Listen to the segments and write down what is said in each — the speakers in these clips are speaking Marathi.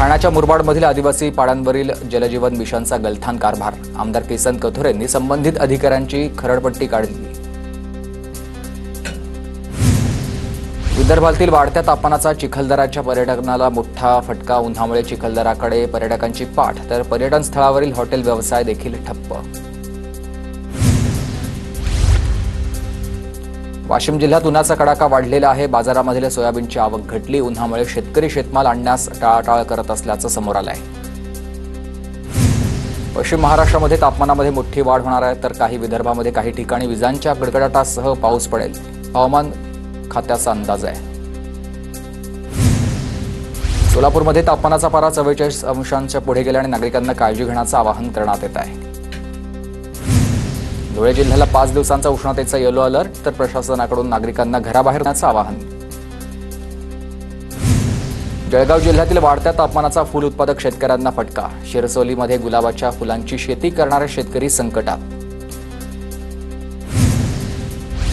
ठाण्याच्या मुरबाडमधील आदिवासी पाड्यांवरील जलजीवन मिशनचा गलथान कारभार. आमदार किसन कथोरेंनी संबंधित अधिकाऱ्यांची खरडपट्टी काढली. विदर्भातील वाढत्या तापमानाचा चिखलदराच्या पर्यटनाला मोठा फटका. उन्हामुळे चिखलदराकडे पर्यटकांची पाठ, तर पर्यटन स्थळावरील हॉटेल व्यवसाय देखील ठप्प. वाशिम जिल्ह्यात उन्हाचा कडाका वाढलेला आहे. बाजारामधील सोयाबीनची आवक घटली. उन्हामुळे शेतकरी शेतमाल आणण्यास टाळाटाळ करत असल्याचं समोर आलं आहे. पश्चिम महाराष्ट्रामध्ये तापमानामध्ये मोठी वाढ होणार आहे, तर काही विदर्भामध्ये काही ठिकाणी विजांच्या गडगडाटासह पाऊस पडेल, हवामान खात्याचा अंदाज आहे. सोलापूरमध्ये तापमानाचा पारा 44 अंशांच्या पुढे गेल्याने नागरिकांना काळजी घेण्याचं आवाहन करण्यात येत आहे. धुळे जिल्ह्याला 5 दिवसांचा उष्णतेचा येलो अलर्ट, तर प्रशासनाकडून नागरिकांना घराबाहेर येण्याचं आवाहन. जळगाव जिल्ह्यातील वाढत्या तापमानाचा फूल उत्पादक शेतकऱ्यांना फटका. शिरसोलीमध्ये गुलाबाच्या फुलांची शेती करणारे शेतकरी संकटात.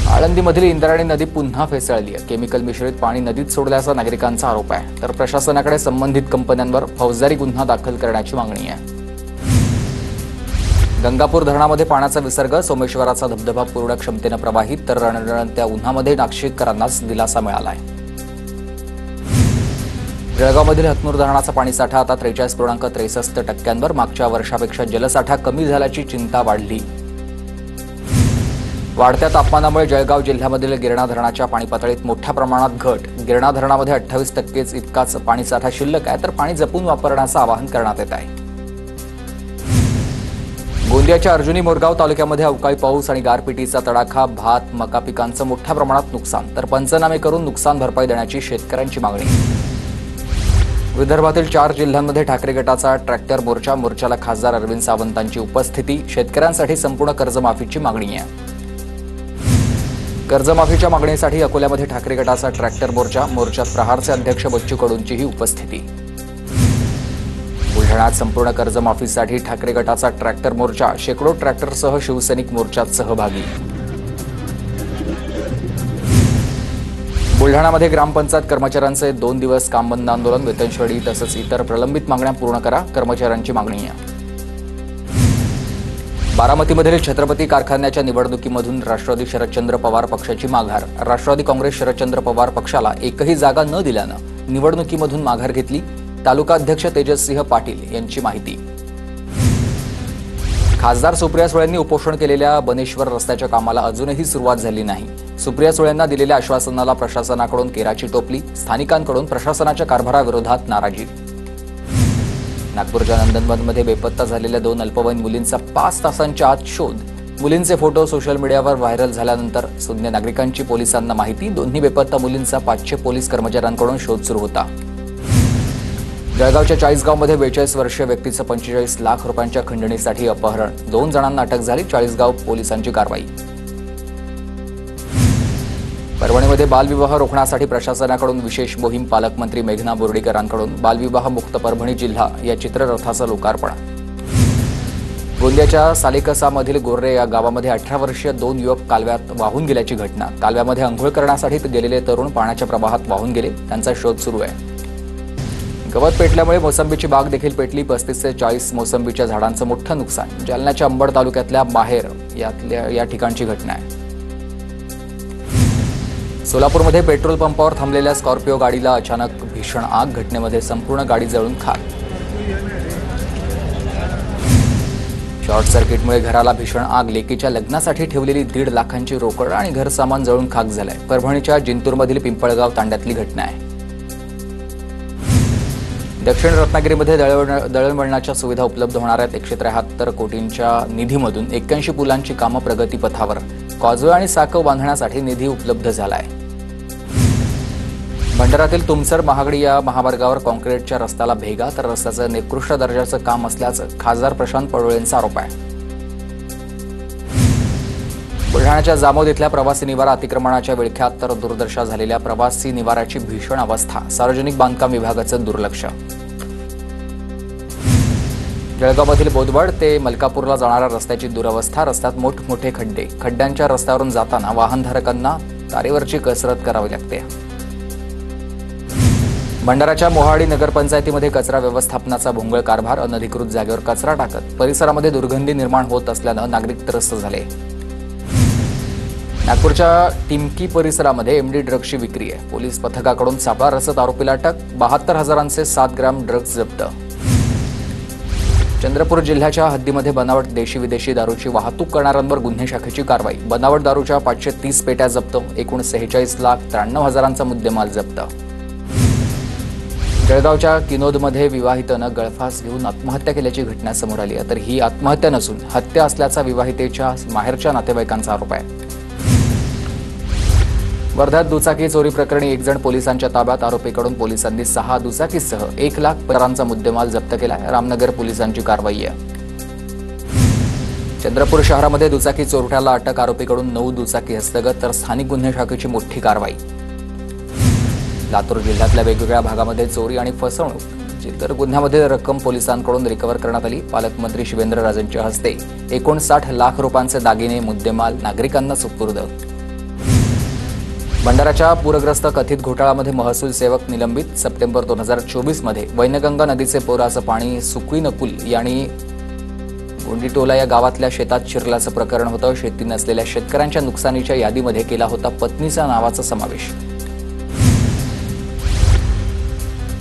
आळंदीमधील इंद्रायणी नदी पुन्हा फेसाळली. केमिकल मिश्रित पाणी नदीत सोडल्याचा नागरिकांचा आरोप आहे, तर प्रशासनाकडे संबंधित कंपन्यांवर फौजदारी गुन्हा दाखल करण्याची मागणी आहे. गंगापूर धरणामध्ये पाण्याचा विसर्ग. सोमेश्वराचा धबधबा पूर्ण क्षमतेनं प्रवाहित, तर रणरणत्या उन्हामध्ये नाशिककरांनाच दिलासा मिळाला आहे. जळगावमधील हतनूर धरणाचा पाणीसाठा आता 43.63%. मागच्या वर्षापेक्षा जलसाठा कमी झाल्याची चिंता वाढली. वाढत्या तापमानामुळे जळगाव जिल्ह्यामधील गिरणा धरणाच्या पाणीपातळीत मोठ्या प्रमाणात घट. गिरणा धरणामध्ये 28% इतकाच पाणीसाठा शिल्लक आहे, तर पाणी जपून वापरण्याचं आवाहन करण्यात येत आहे. गोंदियाच्या अर्जुनी मोरगाव तालुक्यामध्ये अवकाळी पाऊस आणि गारपिटीचा तडाखा. भात, मका पिकांचं मोठ्या प्रमाणात नुकसान, तर पंचनामे करून नुकसान भरपाई देण्याची शेतकऱ्यांची मागणी. विदर्भातील 4 जिल्ह्यांमध्ये ठाकरे गटाचा ट्रॅक्टर मोर्चा. मोर्चाला खासदार अरविंद सावंतांची उपस्थिती. शेतकऱ्यांसाठी संपूर्ण कर्जमाफीची मागणी आहे. कर्जमाफीच्या मागणीसाठी अकोल्यामध्ये ठाकरे गटाचा ट्रॅक्टर मोर्चा. मोर्चात प्रहारचे अध्यक्ष बच्चू कडूंचीही उपस्थिती. बुलढाण्यात संपूर्ण कर्जमाफीसाठी ठाकरे गटाचा ट्रॅक्टर मोर्चा. शेकडो ट्रॅक्टरसह शिवसैनिक मोर्चात सहभागी. बुलढाण्यामध्ये ग्रामपंचायत कर्मचाऱ्यांचे 2 दिवस काम बंद आंदोलन. वेतनश्रेणी तसंच इतर प्रलंबित मागण्या पूर्ण करा, कर्मचाऱ्यांची मागणी आहे. बारामतीमधील छत्रपती कारखान्याच्या निवडणुकीमधून राष्ट्रवादी शरदचंद्र पवार पक्षाची माघार. राष्ट्रवादी काँग्रेस शरदचंद्र पवार पक्षाला एकही जागा न दिल्यानं निवडणुकीमधून माघार घेतली. तालुका अध्यक्ष तेजससिंह पाटील यांची माहिती. खासदार सुप्रिया सुळेंनी उपोषण केलेल्या बनेश्वर रस्त्याच्या कामाला अजूनही सुरुवात झाली नाही. सुप्रिया सुळेंना दिलेल्या आश्वासनाला प्रशासनाकडून केराची टोपली. स्थानिकांकडून प्रशासनाच्या कारभाराविरोधात नाराजी. नागपूरच्या नंदनवनमध्ये बेपत्ता झालेल्या 2 अल्पवयीन मुलींचा 5 तासांच्या आत शोध. मुलींचे फोटो सोशल मीडियावर व्हायरल झाल्यानंतर सुज्ञ नागरिकांची पोलिसांना माहिती. दोन्ही बेपत्ता मुलींचा 500 पोलीस कर्मचाऱ्यांकडून शोध सुरू होता. जळगावच्या 40गावमध्ये 42 वर्षीय व्यक्तीचं 45 लाख रुपयांच्या खंडणीसाठी अपहरण. 2 जणांना अटक झाली. 40गाव पोलिसांची कारवाई. परभणीमध्ये बालविवाह रोखण्यासाठी प्रशासनाकडून विशेष मोहीम. पालकमंत्री मेघना बोर्डीकरांकडून बालविवाह मुक्त परभणी जिल्हा या चित्ररथाचं लोकार्पण. गोंदियाच्या सालेकसामधील गोर्रे या गावामध्ये 18 वर्षीय 2 युवक कालव्यात वाहून गेल्याची घटना. कालव्यामध्ये अंघोळ करण्यासाठी गेलेले तरुण पाण्याच्या प्रवाहात वाहून गेले. त्यांचा शोध सुरू आहे. गवत पेटल्यामुळे मोसंबीची बाग देखील पेटली. 35 ते 40 मोसंबीच्या झाडांचं मोठं नुकसान. जालन्याच्या अंबड तालुक्यातल्या माहेर या ठिकाणची घटना आहे. सोलापूरमध्ये पेट्रोल पंपावर थांबलेल्या स्कॉर्पिओ गाडीला अचानक भीषण आग. घटनेमध्ये संपूर्ण गाडी जळून खाक. शॉर्ट सर्किटमुळे घराला भीषण आग. लेकीच्या लग्नासाठी ठेवलेली 1.5 लाखांची रोकड आणि घर सामान जळून खाक झालंय. परभणीच्या जिंतूरमधील पिंपळगाव तांड्यातली घटना आहे. दक्षिण रत्नागिरीमध्ये दळणवळणाच्या सुविधा उपलब्ध होणार आहेत. 173 कोटींच्या निधीमधून 81 पुलांची कामं प्रगतीपथावर. कॉजवे आणि साकव बांधण्यासाठी निधी उपलब्ध झाला आहे. भंडारातील तुमसर महागडी या महामार्गावर कॉन्क्रीटच्या रस्त्याला भेगा, तर रस्त्याचं निकृष्ट दर्जाचं काम असल्याचं खासदार प्रशांत पडोळेंचा आरोप आहे. बुलढाण्याच्या जामोद इथल्या प्रवासी निवारा अतिक्रमणाच्या विळख्यात, तर दुर्दशा झालेल्या प्रवासी निवाराची भीषण अवस्था. सार्वजनिक बांधकाम विभागाचं दुर्लक्ष. जळगावमधील बोदवड ते मलकापूरला जाणाऱ्या रस्त्याची दुरवस्था. रस्त्यात मोठमोठे खड्डे. खड्ड्यांच्या रस्त्यावरून जाताना वाहनधारकांना तारेवरची कसरत करावी लागते. भंडाराच्या मोहाडी नगरपंचायतीमध्ये कचरा व्यवस्थापनाचा भोंगळ कारभार. अनधिकृत जागेवर कचरा टाकत परिसरामध्ये दुर्गंधी निर्माण होत असल्यानं नागरिक त्रस्त झाले. नागपूरच्या टिमकी परिसरामध्ये एमडी ड्रग्सची विक्री आहे. पोलीस पथकाकडून सापळा रचत आरोपीला अटक. 72,000चे 7 ग्रॅम ड्रग्ज जप्त. चंद्रपूर जिल्ह्याच्या हद्दीमध्ये बनावट देशी विदेशी दारूची वाहतूक करणाऱ्यांवर गुन्हे शाखेची कारवाई. बनावट दारूच्या 530 पेट्या जप्त. एकूण 46,93,000चा मुद्देमाल जप्त. जळगावच्या किनोदमध्ये विवाहितेनं गळफास घेऊन आत्महत्या केल्याची घटना समोर आली आहे. तर ही आत्महत्या नसून हत्या असल्याचा विवाहितेच्या माहेरच्या नातेवाईकांचा आरोप आहे. वर्ध्यात दुचाकी चोरी प्रकरणी एक जण पोलिसांच्या ताब्यात. आरोपीकडून पोलिसांनी 6 दुचाकीसह 1,00,000 मुद्देमाल जप्त केला. रामनगर पोलिसांची कारवाई आहे. चंद्रपूर शहरामध्ये दुचाकी चोरट्याला अटक. आरोपीकडून 9 दुचाकी हस्तगत. तर स्थानिक गुन्हे शाखेची मोठी कारवाई. लातूर जिल्ह्यातल्या वेगवेगळ्या भागामध्ये चोरी आणि फसवणूक चिल्लर गुन्ह्यामध्ये रक्कम पोलिसांकडून रिकव्हर करण्यात आली. पालकमंत्री शिवेंद्रराजेंच्या हस्ते 59 लाख रुपयांचे दागिने मुद्देमाल नागरिकांना सुपूर्द. भंडाराच्या पूरग्रस्त कथित घोटाळ्यामध्ये महसूल सेवक निलंबित. सप्टेंबर 2024 मध्ये वैनगंगा नदीचे पुराचं पाणी सुकळी नकुल यांनी गुंडीटोला या गावातल्या शेतात शिरल्याचं प्रकरण होतं. शेती नसलेल्या शेतकऱ्यांच्या नुकसानीच्या यादीमध्ये केला होता पत्नीच्या नावाचा समावेश.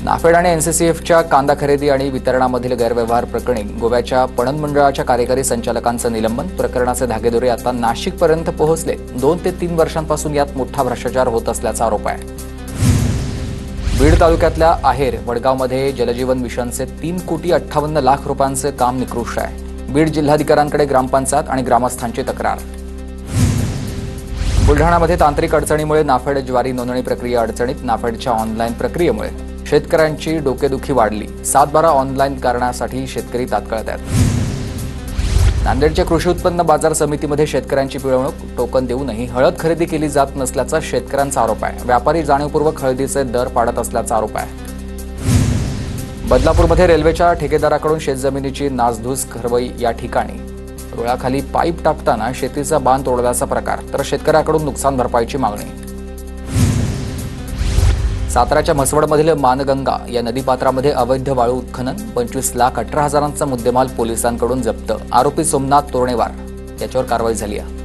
नाफेड आणि एनसीसीएफच्या कांदा खरेदी आणि वितरणामधील गैरव्यवहार प्रकरणी गोव्याच्या पणन मंडळाच्या कार्यकारी संचालकांचं निलंबन. प्रकरणाचे धागेदोरे आता नाशिकपर्यंत पोहोचले. 2 ते 3 वर्षांपासून यात मोठा भ्रष्टाचार होत असल्याचा आरोप आहे. बीड तालुक्यातल्या आहेर वडगावमध्ये जलजीवन मिशनचे 3,58 लाख रुपयांचे काम निकृष्ट आहे. बीड जिल्हाधिकाऱ्यांकडे ग्रामपंचायत आणि ग्रामस्थांची तक्रार. बुलढाणामध्ये तांत्रिक अडचणीमुळे नाफेड ज्वारी नोंदणी प्रक्रिया अडचणीत. नाफेडच्या ऑनलाईन प्रक्रियेमुळे शेतकऱ्यांची डोकेदुखी वाढली. 7/12 ऑनलाईन करण्यासाठी शेतकरी तात्काळत आहेत. नांदेडच्या कृषी उत्पन्न बाजार समितीमध्ये शेतकऱ्यांची पिळवणूक. टोकन देऊनही हळद खरेदी केली जात नसल्याचा शेतकऱ्यांचा आरोप आहे. व्यापारी जाणीवपूर्वक हळदीचे दर पाडत असल्याचा आरोप आहे. बदलापूरमध्ये रेल्वेच्या ठेकेदाराकडून शेतजमिनीची नासधूस. खरवई या ठिकाणी रुळाखाली पाईप टाकताना शेतीचा बांध तोडल्याचा प्रकार. तर शेतकऱ्याकडून नुकसान भरपाईची मागणी. साताऱ्याच्या म्हसवडमधील मानगंगा या नदीपात्रामध्ये अवैध वाळू उत्खनन. 25,18,000चा मुद्देमाल पोलिसांकडून जप्त. आरोपी सोमनाथ तोरणेवार याच्यावर कारवाई झाली आहे.